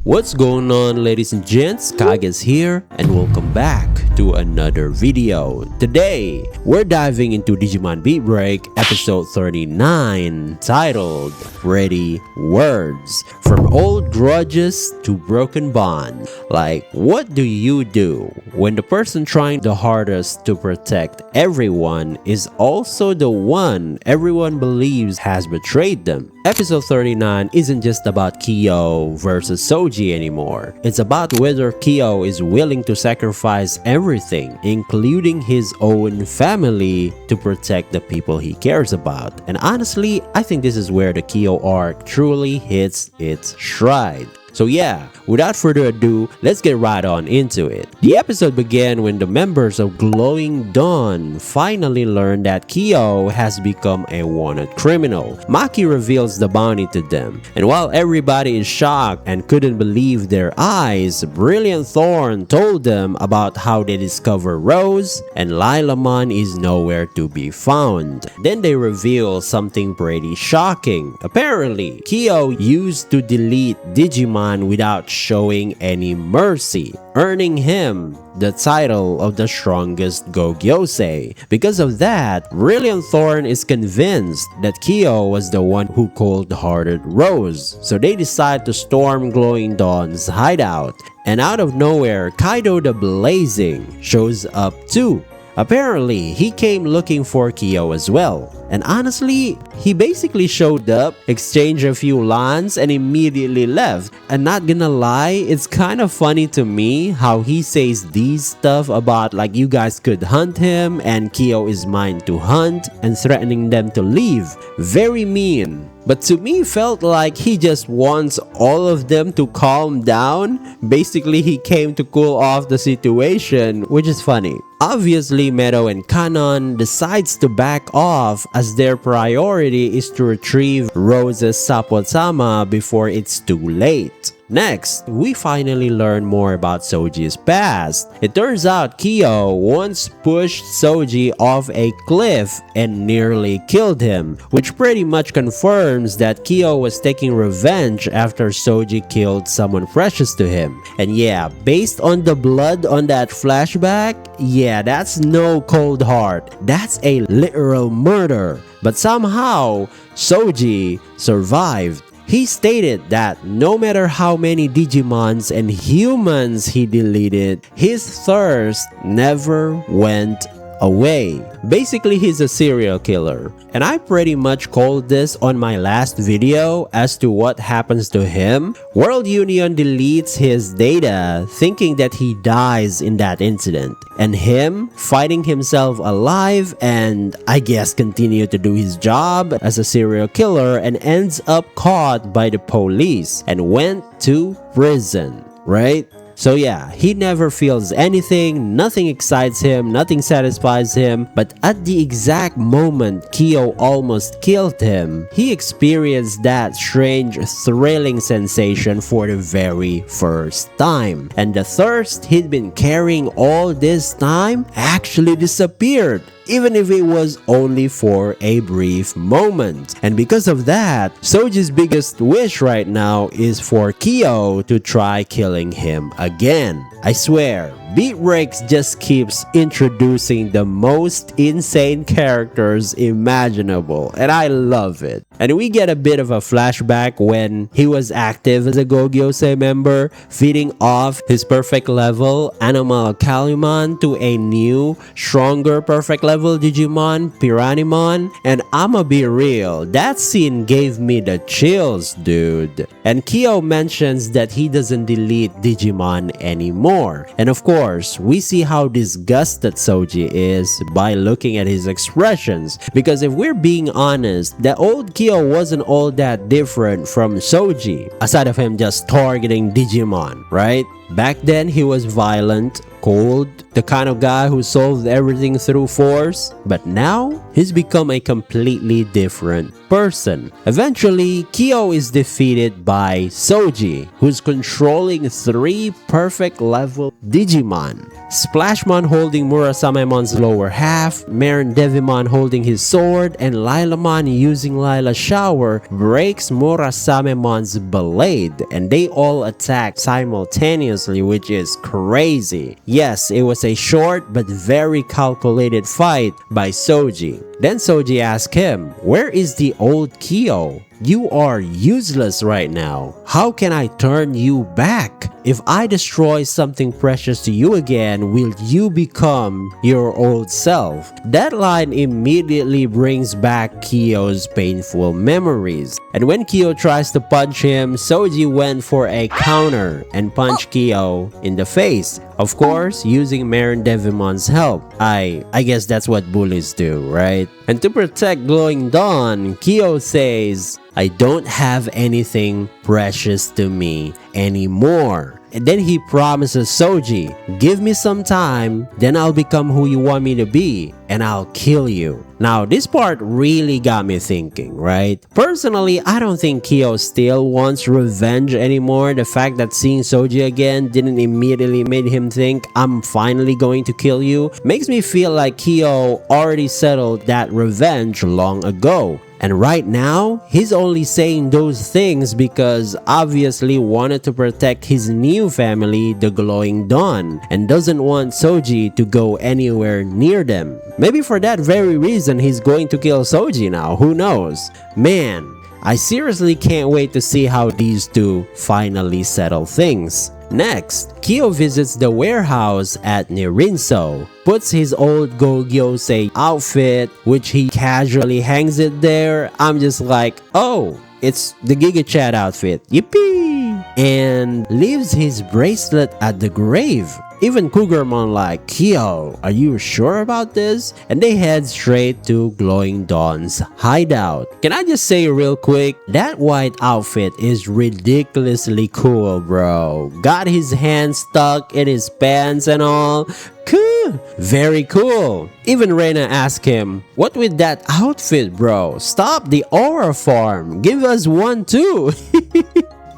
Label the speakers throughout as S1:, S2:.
S1: What's going on, ladies and gents? Kage's here and welcome back to another video. Today, we're diving into Digimon Beatbreak episode 39 titled Pretty Words. From old grudges to broken bonds. Like, what do you do when the person trying the hardest to protect everyone is also the one everyone believes has betrayed them? Episode 39 isn't just about Kyo versus Souji anymore. It's about whether Kyo is willing to sacrifice everything, including his own family, to protect the people he cares about. And honestly, I think this is where the Kyo arc truly hits its stride. So yeah, without further ado, let's get right on into it. The episode began when the members of Glowing Dawn finally learn that Kyo has become a wanted criminal. Maki reveals the bounty to them, and while everybody is shocked and couldn't believe their eyes, Brilliant Thorn told them about how they discover Rose and Lilamon is nowhere to be found. Then they reveal something pretty shocking. Apparently, Kyo used to delete Digimon without showing any mercy, earning him the title of the strongest Gogyosei. Because of that, Brilliant Thorn is convinced that Kyo was the one who cold-hearted Rose, so they decide to storm Glowing Dawn's hideout. And out of nowhere, Kaido the Blazing shows up too. Apparently, he came looking for Kyo as well. And honestly, he basically showed up, exchanged a few lines, and immediately left. And not gonna lie, it's kind of funny to me how he says these stuff about like you guys could hunt him and Kyo is mine to hunt and threatening them to leave. Very mean. But to me, felt like he just wants all of them to calm down. Basically, he came to cool off the situation, which is funny. Obviously, Meadow and Kanon decides to back off as their priority is to retrieve Rose's Sapotama before it's too late. Next, we finally learn more about Souji's past. It turns out Kyo once pushed Souji off a cliff and nearly killed him, which pretty much confirms that Kyo was taking revenge after Souji killed someone precious to him. And yeah, based on the blood on that flashback, yeah, that's no cold heart. That's a literal murder. But somehow, Souji survived. He stated that no matter how many Digimons and humans he deleted, his thirst never went away. Basically, he's a serial killer. And I pretty much called this on my last video as to what happens to him. World Union deletes his data thinking that he dies in that incident. And him fighting himself alive and I guess continue to do his job as a serial killer and ends up caught by the police and went to prison, right? So yeah, he never feels anything, nothing excites him, nothing satisfies him, but at the exact moment Kyo almost killed him, he experienced that strange, thrilling sensation for the very first time. And the thirst he'd been carrying all this time actually disappeared, even if it was only for a brief moment. And because of that, Souji's biggest wish right now is for Kyo to try killing him again. I swear, Beatbreak just keeps introducing the most insane characters imaginable, and I love it. And we get a bit of a flashback when he was active as a Gogyosei member, feeding off his perfect level Animal Calimon to a new, stronger perfect level Digimon, Piranimon. And I'ma be real, that scene gave me the chills, dude. And Kyo mentions that he doesn't delete Digimon anymore. And of course, we see how disgusted Souji is by looking at his expressions. Because if we're being honest, the old Kyo wasn't all that different from Souji, aside of him just targeting Digimon, right? Back then, he was violent, cold, the kind of guy who solved everything through force. But now, he's become a completely different person. Eventually, Kyo is defeated by Souji, who's controlling 3 perfect level Digimon. Splashmon holding Murasamenmon's lower half, Devimon holding his sword, and Lilamon using Lila's shower breaks Murasamenmon's blade, and they all attack simultaneously, which is crazy. Yes, it was a short but very calculated fight by Souji. Then Souji asked him, "Where is the old Kyo? You are useless right now. How can I turn you back? If I destroy something precious to you again, will you become your old self?" That line immediately brings back Kyo's painful memories. And when Kyo tries to punch him, Souji went for a counter and punched Kyo in the face. Of course, using Devimon's help. I guess that's what bullies do, right? And to protect Glowing Dawn, Kyo says, "I don't have anything precious to me anymore." And then he promises Souji, "Give me some time, then I'll become who you want me to be, and I'll kill you." Now, this part really got me thinking, right? Personally, I don't think Kyo still wants revenge anymore. The fact that seeing Souji again didn't immediately make him think, "I'm finally going to kill you," makes me feel like Kyo already settled that revenge long ago. And right now, he's only saying those things because obviously wanted to protect his new family, the Glowing Dawn, and doesn't want Souji to go anywhere near them. Maybe for that very reason, he's going to kill Souji now, who knows? Man, I seriously can't wait to see how these two finally settle things. Next, Kyo visits the warehouse at Nirinso, puts his old Gogyosei outfit, which he casually hangs it there. I'm just like, oh, it's the Giga Chat outfit, yippee! And leaves his bracelet at the grave. Even Kageromon like, "Kyo, are you sure about this?" And they head straight to Glowing Dawn's hideout. Can I just say real quick, that white outfit is ridiculously cool, bro. Got his hands stuck in his pants and all. Cool. Very cool. Even Reina asked him, "What with that outfit, bro? Stop the aura farm. Give us one too."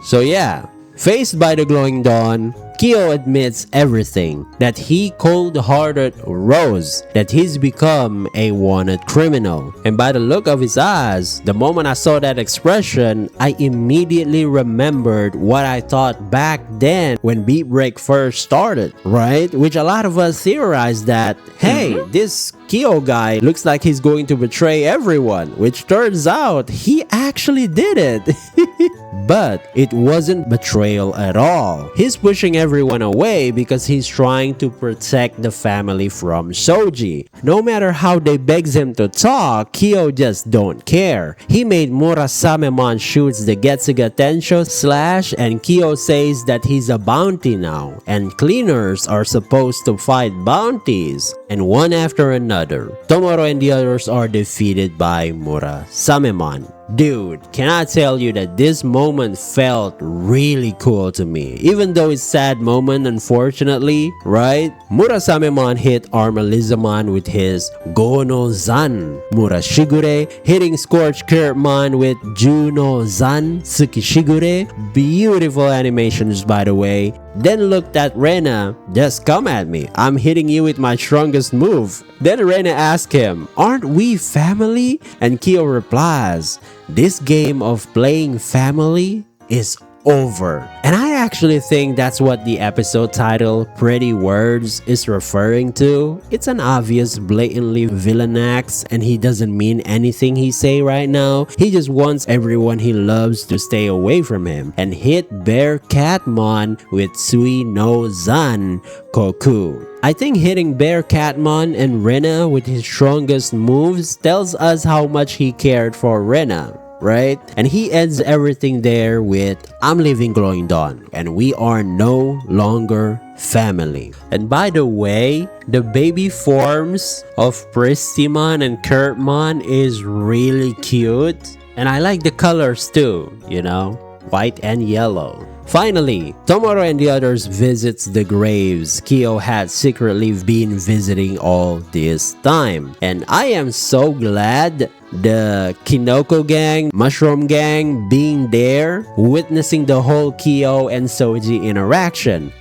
S1: So yeah, faced by the Glowing Dawn, Kyo admits everything, that he cold-hearted Rose, that he's become a wanted criminal. And by the look of his eyes, the moment I saw that expression, I immediately remembered what I thought back then when Beatbreak first started, right? Which a lot of us theorized that, hey, this Kyo guy looks like he's going to betray everyone, which turns out he actually did it. But it wasn't betrayal at all. He's pushing everyone away because he's trying to protect the family from Souji. No matter how they begs him to talk, Kyo just don't care. He made Murasamemon shoots the Getsuga Tensho slash, and Kyo says that he's a bounty now, and cleaners are supposed to fight bounties. And one after another, Tomoro and the others are defeated by Murasamemon. Dude, can I tell you that this moment felt really cool to me, even though it's a sad moment, unfortunately, right? Murasamemon hit Armalizamon with his Gono-zan, Murashigure hitting Scorch Kurtmon with Juno-zan, Tsukishigure. Beautiful animations, by the way. Then looked at Rena, "Just come at me, I'm hitting you with my strongest move." Then Rena asked him, "Aren't we family?" And Kyo replies, "This game of playing family is over." And I actually think that's what the episode title, Pretty Words, is referring to. It's an obvious, blatantly villainax, and he doesn't mean anything he say right now. He just wants everyone he loves to stay away from him, and hit Bear Catmon with Sui no Zan Koku. I think hitting Bear Catmon and Rena with his strongest moves tells us how much he cared for Rena, right? And he ends everything there with, "I'm leaving Glowing Dawn, and we are no longer family." And by the way, the baby forms of Pristimon and Kurtmon is really cute. And I like the colors too, you know, white and yellow. Finally, Tomoro and the others visits the graves Kyo had secretly been visiting all this time. And I am so glad the Kinoko gang, Mushroom gang being there, witnessing the whole Kyo and Souji interaction,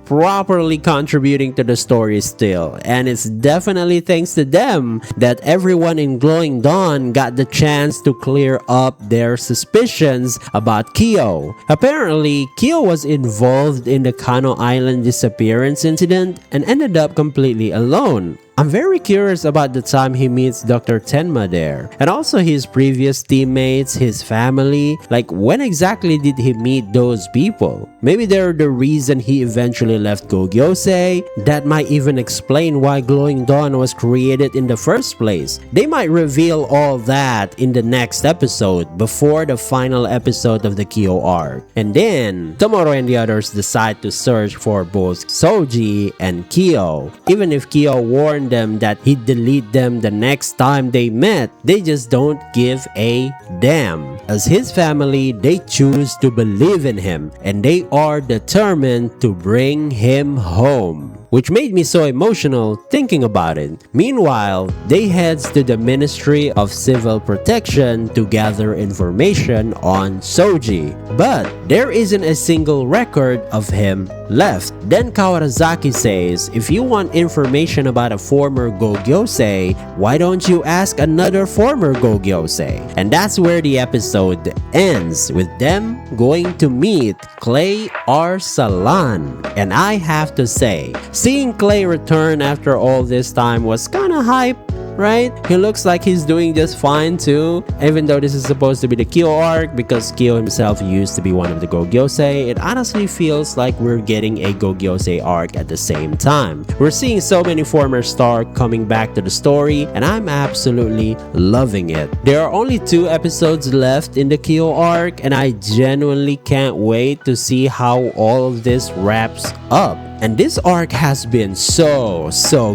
S1: properly contributing to the story still. And it's definitely thanks to them that everyone in Glowing Dawn got the chance to clear up their suspicions about Kyo. Apparently, Kyo was involved in the Kano Island disappearance incident and ended up completely alone. I'm very curious about the time he meets Dr. Tenma there, and also his previous teammates, his family. Like, when exactly did he meet those people? Maybe they're the reason he eventually left Gogyosei. That might even explain why Glowing Dawn was created in the first place. They might reveal all that in the next episode, before the final episode of the Kyo arc. And then, Tomoro and the others decide to search for both Souji and Kyo. Even if Kyo warned them that he'd delete them the next time they met, they just don't give a damn. As his family, they choose to believe in him, and they are determined to bring him home, which made me so emotional thinking about it. Meanwhile, they heads to the Ministry of Civil Protection to gather information on Souji, but there isn't a single record of him left. Then Kawarazaki says, if you want information about a former Gogyosei, why don't you ask another former Gogyosei? And that's where the episode ends, with them going to meet Clay Arsalan. And I have to say, seeing Clay return after all this time was kinda hype, right? He looks like he's doing just fine too. Even though this is supposed to be the Kyo arc, because Kyo himself used to be one of the Gogyosei, it honestly feels like we're getting a Gogyosei arc at the same time. We're seeing so many former stars coming back to the story, and I'm absolutely loving it. There are only 2 episodes left in the Kyo arc, and I genuinely can't wait to see how all of this wraps up. And this arc has been so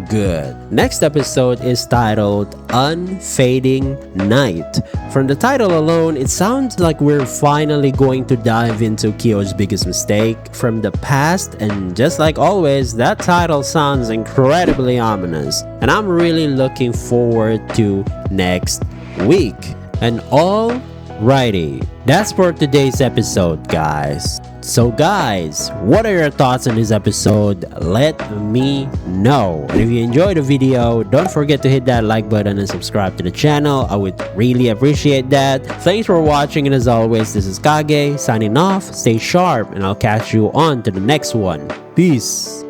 S1: good. Next episode is titled Unfading Night. From the title alone, it sounds like we're finally going to dive into Kyo's biggest mistake from the past, and just like always, that title sounds incredibly ominous. And I'm really looking forward to next week. And alrighty, that's for today's episode, guys. So guys, what are your thoughts on this episode? Let me know. And if you enjoyed the video, don't forget to hit that like button and subscribe to the channel. I would really appreciate that. Thanks for watching, and as always, this is Kage signing off. Stay sharp, and I'll catch you on to the next one. Peace.